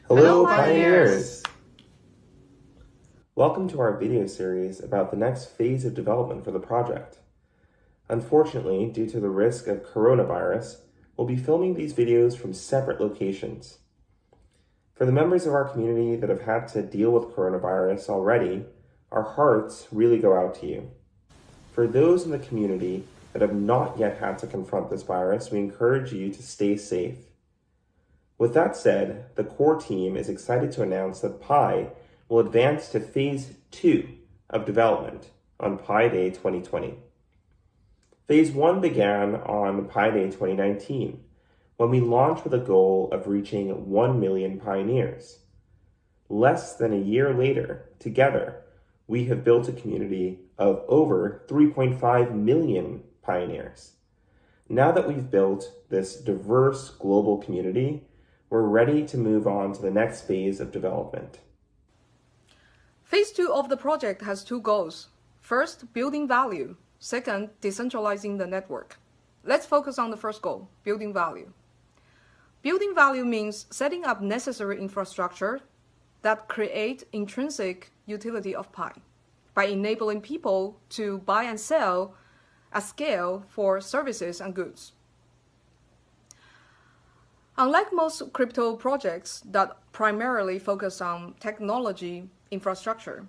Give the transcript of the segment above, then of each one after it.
Hello, pioneers! Welcome to our video series about the next phase of development for the project. Unfortunately, due to the risk of coronavirus, we'll be filming these videos from separate locations. For the members of our community that have had to deal with coronavirus already, our hearts really go out to you. For those in the community that have not yet had to confront this virus, we encourage you to stay safe. With that said, the core team is excited to announce that Pi will advance to Phase 2 of development on Pi Day 2020. Phase 1 began on Pi Day 2019, when we launched with a goal of reaching 1 million pioneers. Less than a year later, together, we have built a community of over 3.5 million pioneers. Now that we've built this diverse global community, we're ready to move on to the next phase of development. Phase 2 of the project has two goals. First, building value. Second, decentralizing the network. Let's focus on the first goal, building value. Building value means setting up necessary infrastructure that create intrinsic utility of Pi by enabling people to buy and sell at scale for services and goods. Unlike most crypto projects that primarily focus on technology infrastructure,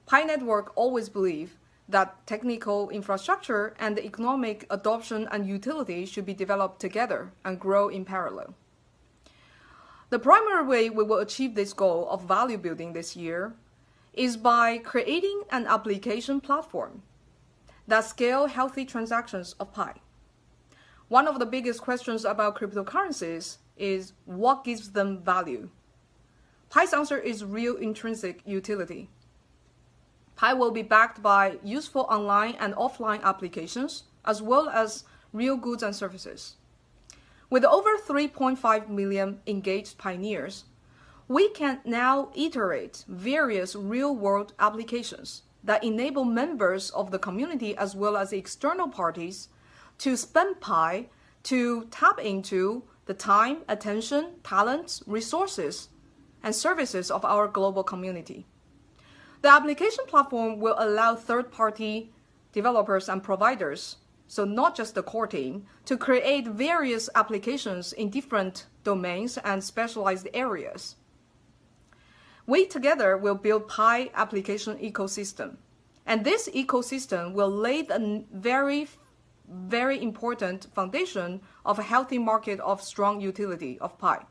Pi Network always believe that technical infrastructure and economic adoption and utility should be developed together and grow in parallel. The primary way we will achieve this goal of value building this year is by creating an application platform that scale healthy transactions of Pi. One of the biggest questions about cryptocurrencies is what gives them value? Pi's answer is real intrinsic utility. Pi will be backed by useful online and offline applications, as well as real goods and services. With over 3.5 million engaged pioneers, we can now iterate various real-world applications that enable members of the community as well as external parties to spend Pi to tap into the time, attention, talents, resources, and services of our global community. The application platform will allow third-party developers and providers, so not just the core team, to create various applications in different domains and specialized areas. We together will build Pi application ecosystem, and this ecosystem will lay the very important foundation of a healthy market of strong utility of Pi,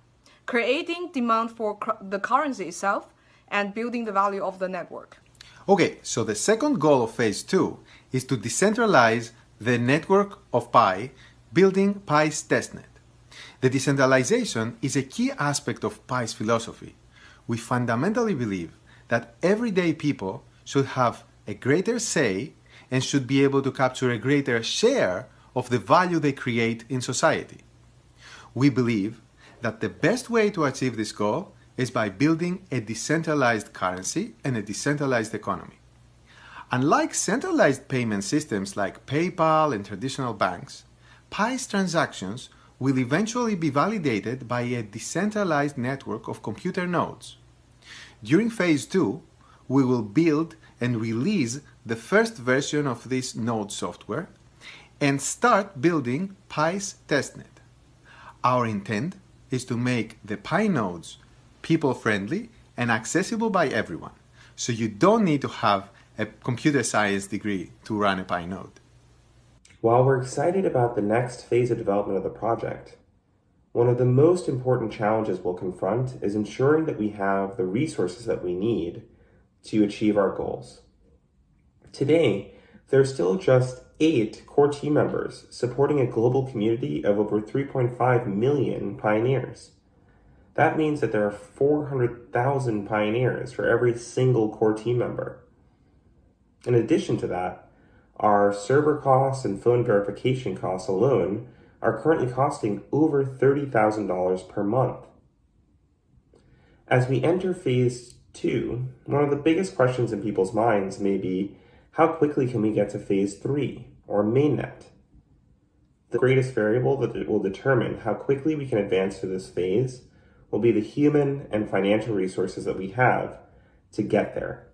creating demand for the currency itself and building the value of the network. Okay, so the second goal of Phase 2 is to decentralize the network of Pi, building Pi's testnet. The decentralization is a key aspect of Pi's philosophy. We fundamentally believe that everyday people should have a greater say and should be able to capture a greater share of the value they create in society. We believe that the best way to achieve this goal is by building a decentralized currency and a decentralized economy. Unlike centralized payment systems like PayPal and traditional banks, Pi's transactions will eventually be validated by a decentralized network of computer nodes. During Phase 2, we will build and release the first version of this node software and start building Pi's testnet. Our intent is to make the Pi nodes people-friendly and accessible by everyone, so you don't need to have a computer science degree to run a Pi node. While we're excited about the next phase of development of the project, one of the most important challenges we'll confront is ensuring that we have the resources that we need to achieve our goals. Today, there are still just 8 core team members supporting a global community of over 3.5 million pioneers. That means that there are 400,000 pioneers for every single core team member. In addition to that, our server costs and phone verification costs alone are currently costing over $30,000 per month. As we enter Phase 2, one of the biggest questions in people's minds may be, how quickly can we get to Phase 3, or mainnet? The greatest variable that will determine how quickly we can advance to this phase will be the human and financial resources that we have to get there.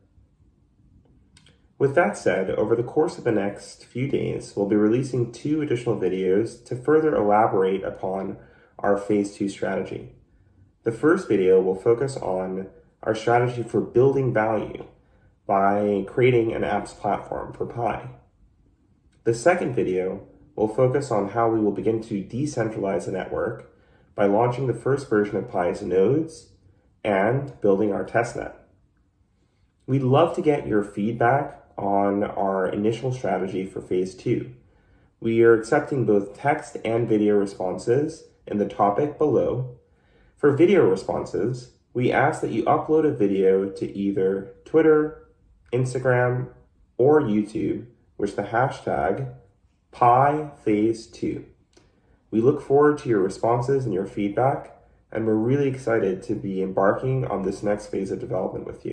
With that said, over the course of the next few days, we'll be releasing 2 additional videos to further elaborate upon our Phase 2 strategy. The first video will focus on our strategy for building value by creating an apps platform for Pi. The second video will focus on how we will begin to decentralize the network by launching the first version of Pi's nodes and building our testnet. We'd love to get your feedback on our initial strategy for Phase 2. We are accepting both text and video responses in the topic below. For video responses, we ask that you upload a video to either Twitter, Instagram, or YouTube with the hashtag #PiPhase2. We look forward to your responses and your feedback, and we're really excited to be embarking on this next phase of development with you.